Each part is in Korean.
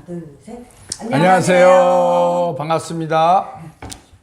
둘, 셋. 안녕하세요. 반갑습니다.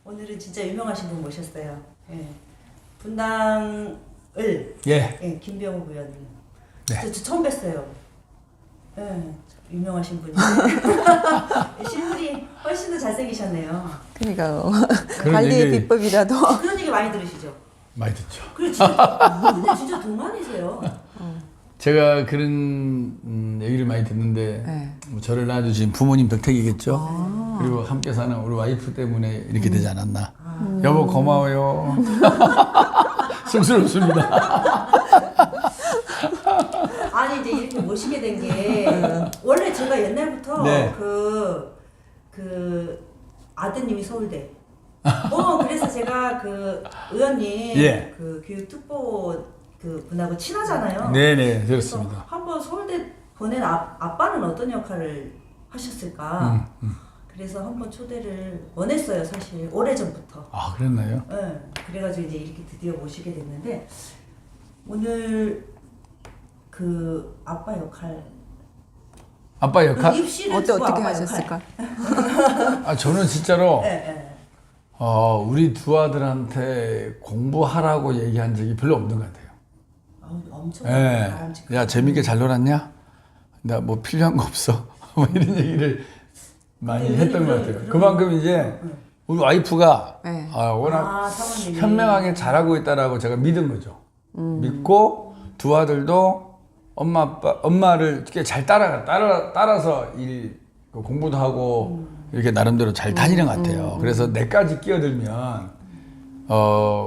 오늘은 진짜 유명하신 분 모셨어요. 예. 분당을 예. 김병욱 의원님. 네. 저 처음 뵀어요. 예. 유명하신 분인데 실물이 훨씬 더 잘생기셨네요. 그러니까요. 그런 관리의 얘기- 비법이라도. 그런 얘기 많이 들으시죠? 많이 듣죠. 그래 진짜 동안이세요. 제가 그런 얘기를 많이 듣는데 네. 뭐 저를 낳아주신 부모님 덕택이겠죠. 그리고 함께 사는 우리 와이프 때문에 이렇게 되지 않았나. 여보 고마워요. 쑥스럽습니다. 아니 이제 이렇게 모시게 된 게 원래 제가 옛날부터 네. 그 아드님이 서울대. 그래서 제가 그 의원님 예. 그 교육특보 그 분하고 친하잖아요. 네네 그래서 그렇습니다. 한번 서울대 보낸 아빠는 어떤 역할을 하셨을까? 그래서 한번 초대를 원했어요, 사실 오래전부터. 아 그랬나요? 네, 그래가지고 이제 이렇게 드디어 모시게 됐는데 오늘 그 아빠 역할, 아빠 역할? 입시를 두고 어떻게 아빠 하셨을까? 아 저는 진짜로 역할. 네. 우리 두 아들한테 공부하라고 얘기한 적이 별로 없는 것 같아요. 엄청 예. 바람직한. 야 재밌게 잘 놀았냐? 나 뭐 필요한 거 없어? 뭐 이런 얘기를 많이 했던 것 같아요. 그만큼 이제 우리 와이프가 네. 워낙 사모님이. 현명하게 잘하고 있다라고 제가 믿은 거죠. 믿고 두 아들도 엄마를 꽤 잘 따라서 그 공부도 하고 이렇게 나름대로 잘 다니는 것 같아요. 그래서 내까지 끼어들면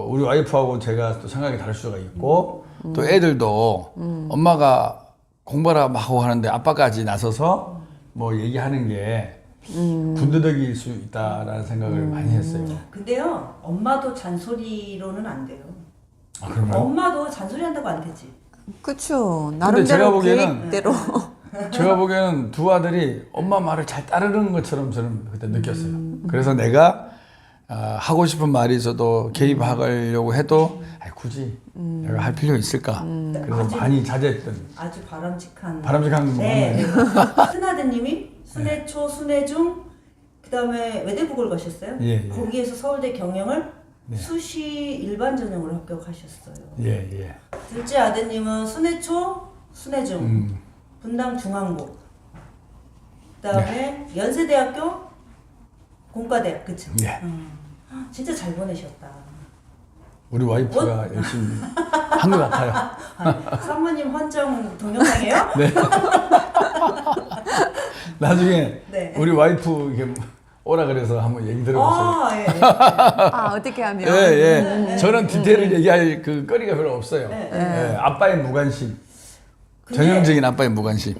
우리 와이프하고 제가 또 생각이 다를 수가 있고 또 애들도 엄마가 공부하라 막 하고 하는데 아빠까지 나서서 뭐 얘기하는 게 군더더기일 수 있다라는 생각을 많이 했어요. 근데요, 엄마도 잔소리로는 안 돼요. 아 그런가요? 엄마도 잔소리 한다고 안 되지. 그쵸. 근데 제가 나름대로 보기에는 계획대로. 제가 보기에는 두 아들이 엄마 말을 잘 따르는 것처럼 저는 그때 느꼈어요. 그래서 내가 하고 싶은 말이 있어도 개입하려고 해도 굳이 내가 할 필요 있을까? 그래서 많이 자제했던 아주 바람직한 건 네. 맞나요? 큰아드님이 순회초, 순회중 그다음에 외대국을 가셨어요. 예. 거기에서 서울대 경영을 네. 수시 일반 전형으로 합격하셨어요. 예. 둘째 아드님은 순회초, 순회중 분당 중앙고 그다음에 연세대학교 공과대학 그쵸? 예. 진짜 잘 보내셨다. 우리 와이프가 열심히 한 것 같아요. 사모님 헌정 동영상이에요? 네. 나중에 네. 우리 와이프 이렇게 오라 그래서 한번 얘기 들어보세요. 예. 어떻게 하면. 예. 저는 디테일을 얘기할 그 거리가 별로 없어요. 네. 예, 아빠의 무관심. 근데- 전형적인 아빠의 무관심.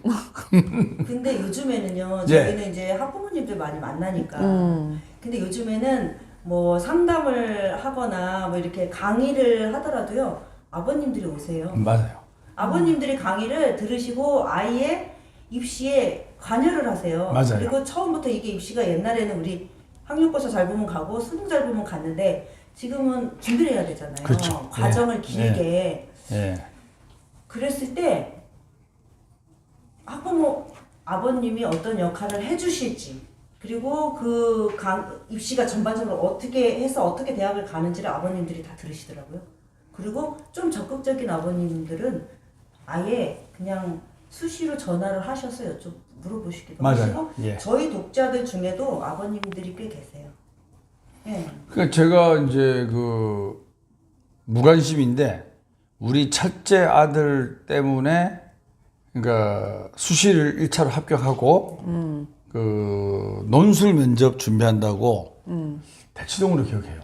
근데 요즘에는요, 예. 저희는 이제 학부모님들 많이 만나니까. 근데 요즘에는 뭐 상담을 하거나 뭐 이렇게 강의를 하더라도요, 아버님들이 오세요. 맞아요. 아버님들이 강의를 들으시고 아이의 입시에 관여를 하세요. 맞아요. 그리고 처음부터 이게 입시가 옛날에는 우리 학력고사 잘 보면 가고 수능 잘 보면 갔는데 지금은 준비를 해야 되잖아요. 그렇죠. 과정을 예. 길게. 예. 그랬을 때 학부모 아버님이 어떤 역할을 해주실지 그리고 그 입시가 전반적으로 어떻게 해서 어떻게 대학을 가는지를 아버님들이 다 들으시더라고요. 그리고 좀 적극적인 아버님들은 아예 그냥 수시로 전화를 하셔서 물어보시기도 맞아요. 하시고 예. 저희 독자들 중에도 아버님들이 꽤 계세요. 예. 그러니까 제가 이제 그 무관심인데 우리 첫째 아들 때문에 그러니까 수시를 1차로 합격하고 그 논술 면접 준비한다고 대치동으로 기억해요.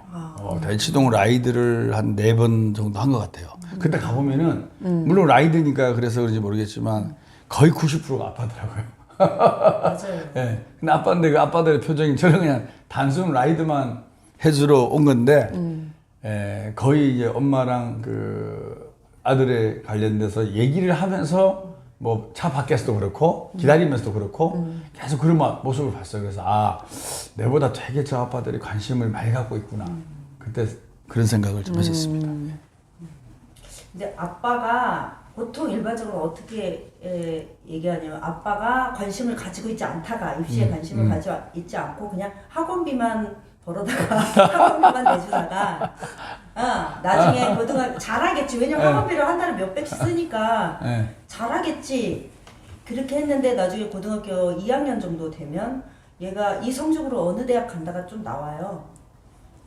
대치동으로 라이드를 한 4번 정도 한 것 같아요. 그때 가보면은 물론 라이드니까 그래서 그런지 모르겠지만 거의 90%가 아빠더라고요. 맞아요. 예. 근데 아빠인데 그 아빠들의 표정이 저는 그냥 단순 라이드만 해주러 온 건데 거의 이제 엄마랑 그 아들에 관련돼서 얘기를 하면서 뭐 차 밖에서도 그렇고 기다리면서도 그렇고 계속 그런 모습을 봤어요. 그래서 내보다 되게 저 아빠들이 관심을 많이 갖고 있구나. 그때 그런 생각을 좀 했었습니다. 근데 아빠가 보통 일반적으로 어떻게 얘기하냐면 아빠가 관심을 가지고 있지 않다가 입시에 관심을 가지고 있지 않고 그냥 학원비만 벌어다가 학원비만 내주다가 나중에 고등학교 잘하겠지. 왜냐면 학원비를 한 달에 몇 백씩 쓰니까 잘하겠지. 그렇게 했는데 나중에 고등학교 2학년 정도 되면 얘가 이 성적으로 어느 대학 간다가 좀 나와요.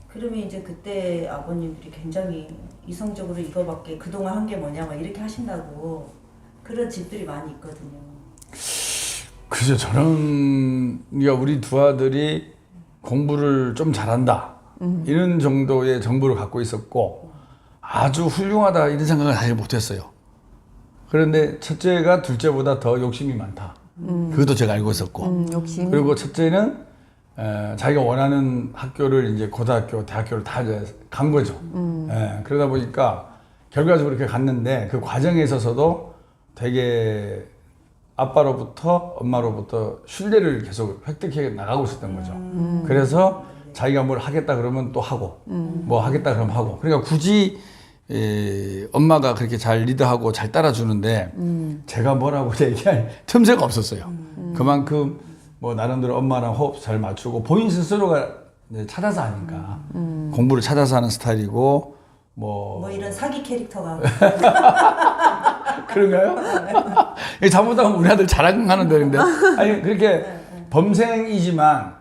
그러면 이제 그때 아버님들이 굉장히 이성적으로 이거밖에 그동안 한 게 뭐냐 막 이렇게 하신다고 그런 집들이 많이 있거든요. 그죠. 저는 그러니까 우리 두 아들이 공부를 좀 잘한다 이런 정도의 정보를 갖고 있었고 아주 훌륭하다 이런 생각을 사실 못했어요. 그런데 첫째가 둘째보다 더 욕심이 많다. 그것도 제가 알고 있었고 욕심. 그리고 첫째는 자기가 원하는 학교를 이제 고등학교, 대학교를 다 이제 간 거죠. 그러다 보니까 결과적으로 그렇게 갔는데 그 과정에 있어서도 되게 아빠로부터 엄마로부터 신뢰를 계속 획득해 나가고 있었던 거죠. 그래서 자기가 뭘 하겠다 그러면 또 하고 뭐 하겠다 그러면 하고 그러니까 굳이 엄마가 그렇게 잘 리드하고 잘 따라주는데 제가 뭐라고 얘기할 틈새가 없었어요. 그만큼 뭐 나름대로 엄마랑 호흡 잘 맞추고 본인 스스로가 이제 찾아서 하니까 공부를 찾아서 하는 스타일이고 뭐 이런 사기 캐릭터가 그런가요? 잘못하면 우리 아들 자랑하는 데인데 아니 그렇게 범생이지만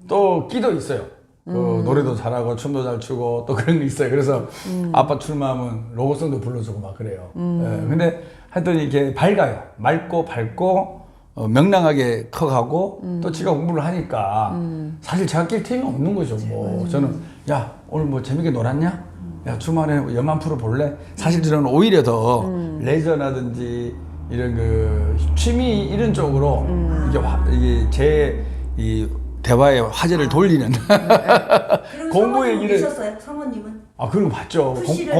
또 끼도 있어요. 그 노래도 잘하고 춤도 잘 추고 또 그런 게 있어요. 그래서 아빠 출마하면 로고송도 불러주고 막 그래요. 근데 하여튼 이렇게 밝아요. 밝고 명랑하게 커가고 또 지가 공부를 하니까 사실 제가 낄 틈이 없는 거죠. 뭐 저는 야 오늘 뭐 재밌게 놀았냐? 야 주말에 영화 프로 볼래? 사실 저는 오히려 더 레저라든지 이런 그 취미 이런 쪽으로 이게 제 이 대화의 화제를 돌리는 공부 얘기를 보셨어요? 사모님은? 그런 거 봤죠. 푸시를?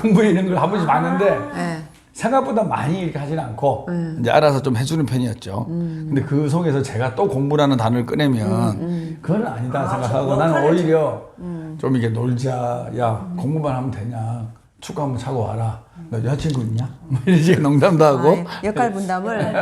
공부에 이런 걸 한 번씩 봤는데 네. 생각보다 많이 이렇게 하진 않고 이제 알아서 좀 해주는 편이었죠. 근데 그 속에서 제가 또 공부라는 단어를 꺼내면 그건 아니다 생각하고 나는 오히려 좀 이렇게 놀자. 야 공부만 하면 되냐. 축구 한번 차고 와라. 너 여자친구 있냐? 뭐 이런 식의 농담도 하고 역할 분담을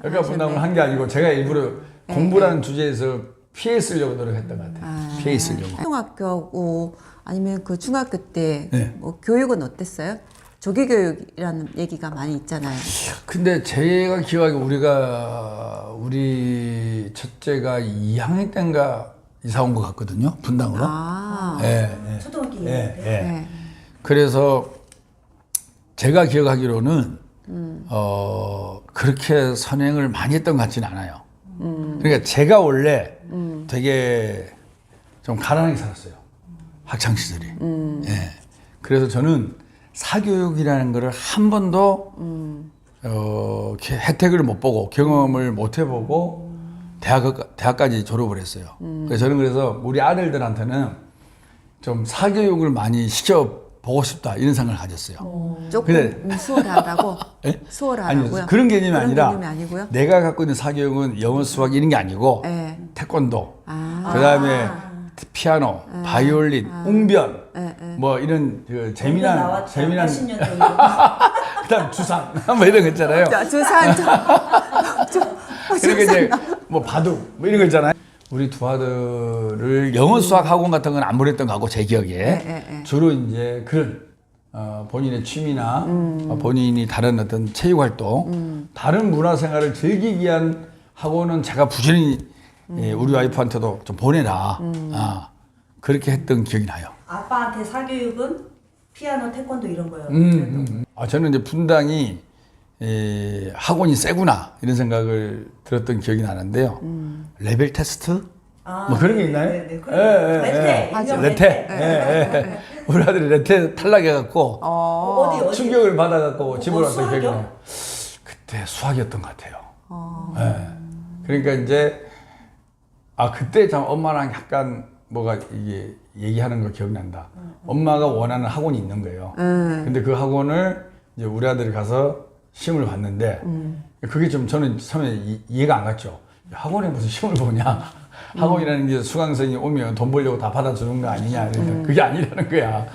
역할 분담을 한 게 아니고 제가 일부러 공부라는 주제에서 피해 쓰려고 노력했던 것 같아요. 피해 쓰려고. 초등학교고 아니면 그 중학교 때 네. 뭐 교육은 어땠어요? 조기 교육이라는 얘기가 많이 있잖아요. 근데 제가 기억하기에 우리 첫째가 2학년 때인가 이사 온 것 같거든요. 분당으로. 초등학교 2학년 예. 네. 그래서 제가 기억하기로는 그렇게 선행을 많이 했던 것 같지는 않아요. 그러니까 제가 원래 되게 좀 가난하게 살았어요. 학창 시절이. 예. 그래서 저는 사교육이라는 거를 한 번도 혜택을 못 보고 경험을 못 해보고 대학까지 졸업을 했어요. 그래서 저는 그래서 우리 아들들한테는 좀 사교육을 많이 시켜보고 싶다 이런 생각을 가졌어요. 조금 수월하다고? 예? 수월하다고요? 아니, 그런 개념이 아니라 개념이 아니고요? 내가 갖고 있는 사교육은 영어, 수학 이런 게 아니고 네. 태권도, 그다음에 피아노, 바이올린, 웅변, 뭐 이런 그 재미난 80년 전에 그다음 주산 뭐 이런 거 있잖아요. 주산 그러니까 이제 뭐 바둑 뭐 이런 거 있잖아요. 우리 두 아들을 영어 수학 학원 같은 건 안 보냈던 거 같고 제 기억에 주로 이제 그런 본인의 취미나 본인이 다른 어떤 체육 활동, 다른 문화 생활을 즐기기 위한 학원은 제가 부지런히 우리 와이프한테도 좀 보내라. 그렇게 했던 기억이 나요. 아빠한테 사교육은 피아노, 태권도 이런 거예요. 저는 이제 분당이 학원이 세구나 이런 생각을 들었던 기억이 나는데요. 레벨 테스트? 뭐 그런 게 있나요? 네네. 레테. 일명 레테. 우리 아들이 레테 탈락해갖고 어디? 충격을 받아갖고 집으로 왔던 기억이 수학이요? 나요. 그때 수학이었던 것 같아요. 그러니까 이제 그때 참 엄마랑 약간 뭐가 이게 얘기하는 거 기억난다. 엄마가 원하는 학원이 있는 거예요. 근데 그 학원을 이제 우리 아들이 가서 시험을 봤는데 그게 좀 저는 처음에 이해가 안 갔죠. 학원에 무슨 시험을 보냐. 학원이라는 게 수강생이 오면 돈 벌려고 다 받아주는 거 아니냐. 그러니까 그게 아니라는 거야.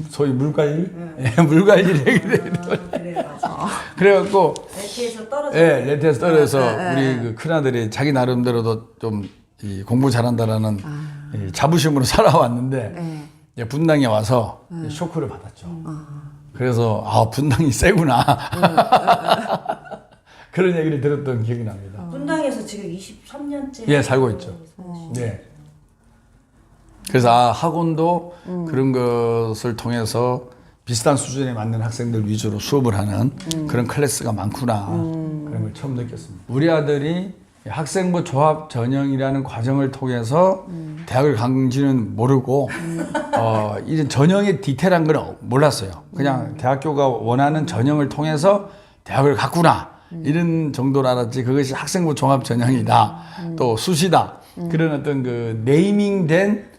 소위 물관리? 예, 물관리를 그래 맞아. 그래갖고 레트에서 떨어져. 예, 레트에서 떨어져서 우리 그 큰아들이 자기 나름대로도 좀 이 공부 잘한다라는 이 자부심으로 살아왔는데 이제 분당에 와서 쇼크를 받았죠. 그래서 아 분당이 세구나 그런 얘기를 들었던 기억이 납니다. 분당에서 지금 23년째. 예, 살고 있죠. 네. 그래서 아 학원도 그런 것을 통해서 비슷한 수준에 맞는 학생들 위주로 수업을 하는 그런 클래스가 많구나 그런 걸 처음 느꼈습니다. 우리 아들이 학생부 조합 전형이라는 과정을 통해서 대학을 간지는 모르고 이런 전형의 디테일한 건 몰랐어요. 그냥 대학교가 원하는 전형을 통해서 대학을 갔구나 이런 정도로 알았지 그것이 학생부 종합 전형이다 또 수시다 그런 어떤 그 네이밍된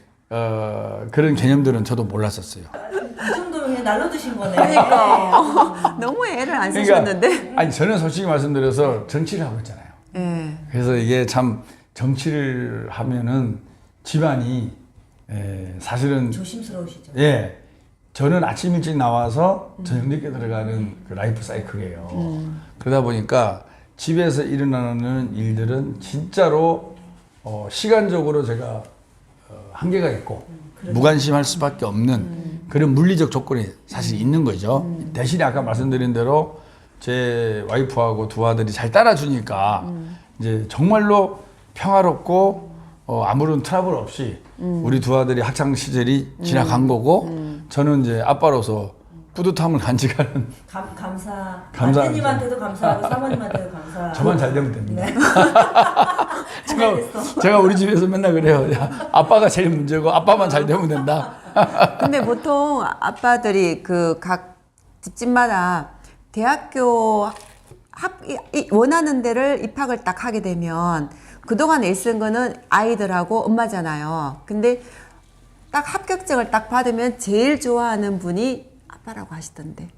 그런 개념들은 저도 몰랐었어요. 이 정도면 그냥 날로 드신 거네. 그러니까 너무 애를 안 쓰셨는데. 아니 저는 솔직히 말씀드려서 정치를 하고 있잖아요. 그래서 이게 참 정치를 하면은 집안이 사실은 조심스러우시죠. 예 저는 아침 일찍 나와서 저녁 늦게 들어가는 그 라이프 사이클이에요. 그러다 보니까 집에서 일어나는 일들은 진짜로 시간적으로 제가 한계가 있고 무관심할 수밖에 없는 그런 물리적 조건이 사실 있는 거죠. 대신에 아까 말씀드린 대로 제 와이프하고 두 아들이 잘 따라주니까 이제 정말로 평화롭고 아무런 트러블 없이 우리 두 아들이 학창 시절이 지나간 거고 저는 이제 아빠로서 뿌듯함을 간직하는 감사. 감사하죠. 아드님한테도 감사하고 사모님한테도 감사. 저만 잘 되면 됩니다. 네. 제가 우리 집에서 맨날 그래요. 야, 아빠가 제일 문제고 아빠만 잘 되면 된다. 근데 보통 아빠들이 그 각 집집마다 대학교 원하는 데를 입학을 딱 하게 되면 그동안 애쓴 거는 아이들하고 엄마잖아요. 근데 딱 합격증을 딱 받으면 제일 좋아하는 분이 아빠라고 하시던데.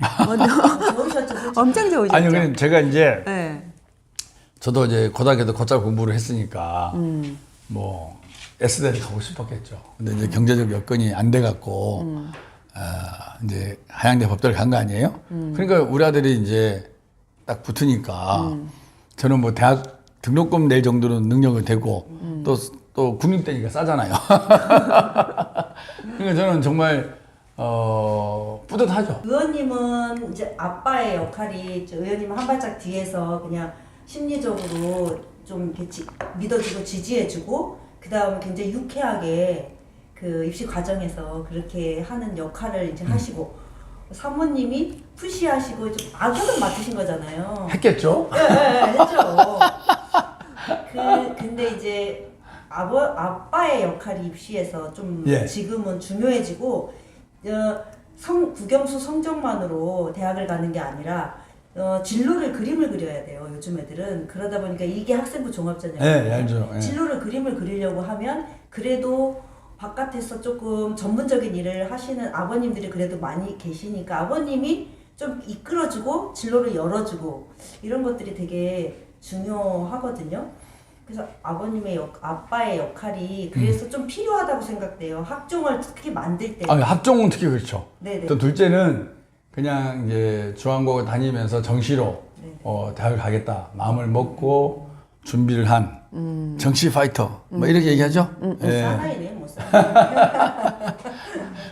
좋으셨죠, 솔직히. 엄청 좋으셨죠. 아니, 그냥 제가 이제 네. 저도 이제 고등학교도 곧잘 공부를 했으니까 뭐 S대를 가고 싶었겠죠. 근데 이제 경제적 여건이 안 돼 갖고 이제 한양대 법대를 간 거 아니에요? 그러니까 우리 아들이 이제 딱 붙으니까 저는 뭐 대학 등록금 낼 정도는 능력은 되고 또 국립대니까 싸잖아요. 그러니까 저는 정말 뿌듯하죠. 의원님은 이제 아빠의 역할이 의원님 한 발짝 뒤에서 그냥 심리적으로 좀 이렇게 믿어주고 지지해주고 그 다음에 굉장히 유쾌하게 그 입시 과정에서 그렇게 하는 역할을 이제 하시고 사모님이 푸시하시고 좀 악역을 맡으신 거잖아요. 했겠죠? 네, 했죠. 근데 이제 아빠의 역할이 입시에서 좀 예. 지금은 중요해지고 국영수 성적만으로 대학을 가는 게 아니라 진로를 그림을 그려야 돼요. 요즘 애들은 그러다 보니까 이게 학생부 종합전형이에요. 네, 알죠. 예. 진로를 그림을 그리려고 하면 그래도 바깥에서 조금 전문적인 일을 하시는 아버님들이 그래도 많이 계시니까 아버님이 좀 이끌어주고 진로를 열어주고 이런 것들이 되게 중요하거든요. 그래서 아빠의 역할이 그래서 좀 필요하다고 생각돼요. 학종을 특히 만들 때. 아니, 학종은 특히 그렇죠. 네네. 또 둘째는 그냥 이제 중앙고 다니면서 정시로 대학을 가겠다 마음을 먹고 준비를 한 정시 파이터 뭐 이렇게 얘기하죠. 예. 사나이네 못 사나.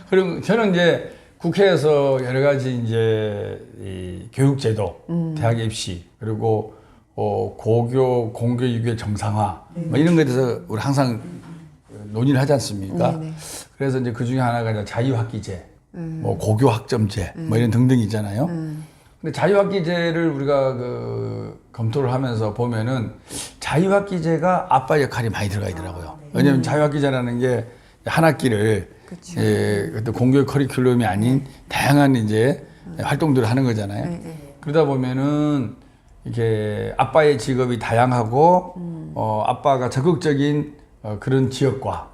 그리고 저는 이제 국회에서 여러 가지 이제 이 교육제도, 대학 입시 그리고 고교, 공교, 유교 정상화 뭐 이런 거에 대해서 우리 항상 논의를 하지 않습니까? 네네. 그래서 이제 그 중에 하나가 이제 자유학기제, 뭐 고교 학점제 뭐 이런 등등 있잖아요. 근데 자유학기제를 우리가 검토를 하면서 보면은 자유학기제가 아빠 역할이 많이 들어가 있더라고요. 왜냐하면 자유학기제라는 게 한 학기를 그때 공교육 커리큘럼이 아닌 다양한 이제 활동들을 하는 거잖아요. 그러다 보면은 이렇게 아빠의 직업이 다양하고 아빠가 적극적인 그런 지역과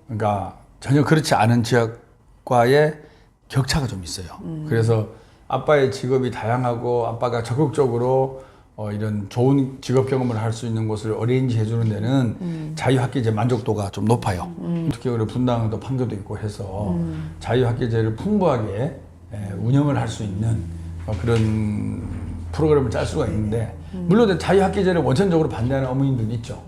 그러니까 전혀 그렇지 않은 지역과의 격차가 좀 있어요. 그래서 아빠의 직업이 다양하고 아빠가 적극적으로 이런 좋은 직업 경험을 할 수 있는 곳을 어레인지 해주는 데는 자유학기제 만족도가 좀 높아요. 특히 우리 분당도 판교도 있고 해서 자유학기제를 풍부하게 운영을 할 수 있는 그런 프로그램을 짤 수가 있는데 물론 자유학기제를 원천적으로 반대하는 어머님들도 있죠.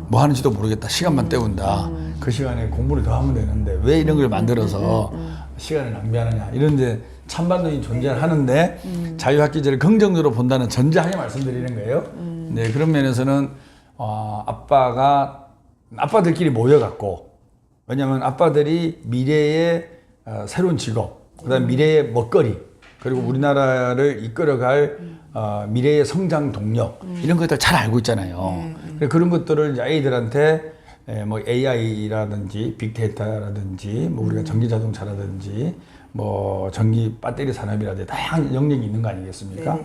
뭐 하는지도 모르겠다. 시간만 때운다. 그 시간에 공부를 더 하면 되는데 왜 이런 걸 만들어서 시간을 낭비하느냐. 이런데 찬반론이 존재하는데 자유학기제를 긍정적으로 본다는 전제하에 말씀드리는 거예요. 네, 그런 면에서는 아빠들끼리 모여갖고 왜냐하면 아빠들이 미래의 새로운 직업, 그다음 미래의 먹거리, 그리고 우리나라를 이끌어갈 미래의 성장 동력 이런 것들 잘 알고 있잖아요. 그런 것들을 이제 아이들한테 뭐 AI라든지 빅데이터라든지 뭐 우리가 전기 자동차라든지 뭐 전기 배터리 산업이라든지 다양한 영역이 있는 거 아니겠습니까?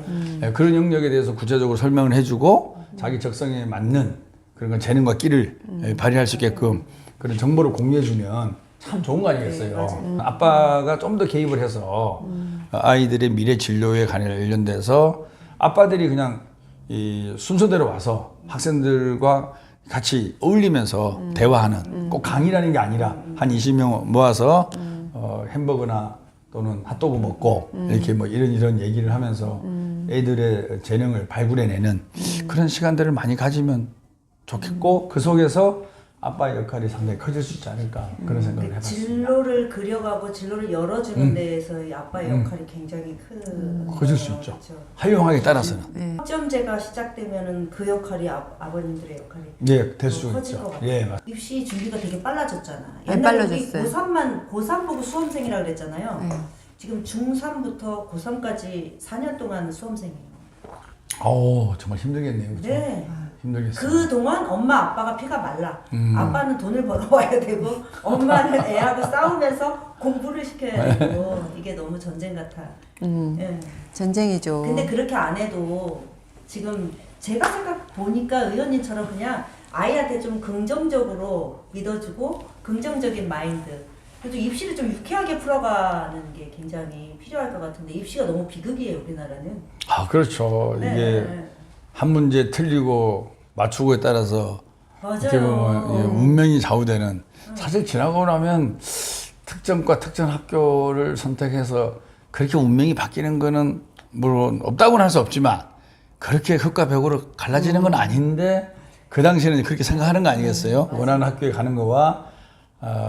그런 영역에 대해서 구체적으로 설명을 해주고 자기 적성에 맞는 그런 건 재능과 끼를 발휘할 수 있게끔 그런 정보를 공유해주면 참 좋은 거 아니겠어요? 아빠가 좀 더 개입을 해서 아이들의 미래 진로에 관련돼서 아빠들이 그냥 이 순서대로 와서 학생들과 같이 어울리면서 대화하는 꼭 강의라는 게 아니라 한 20명 모아서 햄버거나 또는 핫도그 먹고 이렇게 뭐 이런 얘기를 하면서 애들의 재능을 발굴해내는 그런 시간들을 많이 가지면 좋겠고 그 속에서 아빠의 역할이 상당히 커질 수 있지 않을까 그런 생각을 해봤습니다. 진로를 그려가고 진로를 열어주는 데에서 이 아빠의 역할이 굉장히 커질 수 있죠. 그렇죠. 활용하기에 따라서는. 학점제가 시작되면은 그 역할이 아버님들의 역할이 예, 될 수 커질 있죠. 것 같아요. 예, 맞습니다. 입시 준비가 되게 빨라졌잖아. 네, 옛날에 우리 빨라졌어요. 고3 보고 수험생이라 그랬잖아요. 네. 지금 중3부터 고3까지 4년 동안 수험생이에요. 정말 힘들겠네요. 그렇죠? 네. 힘들겠어요. 그동안 엄마 아빠가 피가 말라. 아빠는 돈을 벌어와야 되고 엄마는 애하고 싸우면서 공부를 시켜야 되고 이게 너무 전쟁 같아. 예. 전쟁이죠. 근데 그렇게 안 해도 지금 제가 생각 보니까 의원님처럼 그냥 아이한테 좀 긍정적으로 믿어주고 긍정적인 마인드. 그래도 입시를 좀 유쾌하게 풀어가는 게 굉장히 필요할 것 같은데 입시가 너무 비극이에요 우리나라는. 그렇죠. 네. 이게 한 문제 틀리고 맞추고에 따라서 어떻게 보면 맞아요. 운명이 좌우되는 사실 지나고 나면 특정과 특정 학교를 선택해서 그렇게 운명이 바뀌는 거는 물론 없다고는 할 수 없지만 그렇게 흙과 벽으로 갈라지는 건 아닌데 그 당시에는 그렇게 생각하는 거 아니겠어요? 원하는 학교에 가는 거와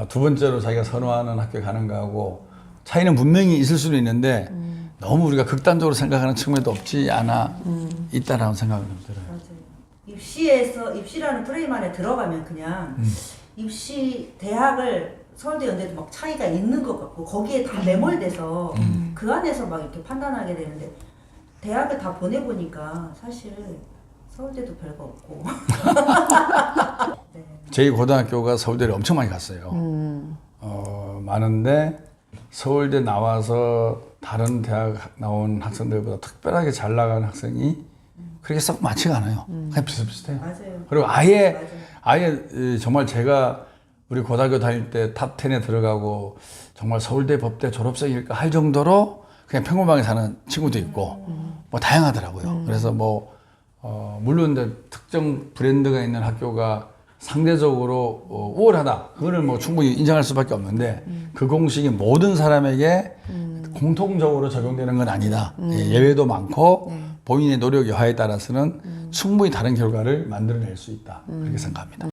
두 번째로 자기가 선호하는 학교에 가는 거하고 차이는 분명히 있을 수도 있는데 너무 우리가 극단적으로 생각하는 측면도 없지 않아 있다라는 생각이 좀 들어요. 맞아요. 입시라는 프레임 안에 들어가면 그냥 입시 대학을 서울대 연대도 막 차이가 있는 것 같고 거기에 다 매몰돼서 그 안에서 막 이렇게 판단하게 되는데 대학을 다 보내보니까 사실 서울대도 별거 없고 네. 제2고등학교가 서울대를 엄청 많이 갔어요. 많은데 서울대 나와서 다른 대학 나온 학생들보다 특별하게 잘 나가는 학생이 그렇게 썩 많지가 않아요. 그냥 비슷비슷해요. 맞아요. 그리고 맞아요. 아예 정말 제가 우리 고등학교 다닐 때 탑 10에 들어가고 정말 서울대 법대 졸업생일까 할 정도로 그냥 평범하게 사는 친구도 있고 뭐 다양하더라고요. 그래서 뭐 물론 이제 특정 브랜드가 있는 학교가 상대적으로 우월하다. 그거는 뭐 충분히 인정할 수밖에 없는데 그 공식이 모든 사람에게 공통적으로 적용되는 건 아니다. 예외도 많고 본인의 노력 여하에 따라서는 충분히 다른 결과를 만들어낼 수 있다. 그렇게 생각합니다.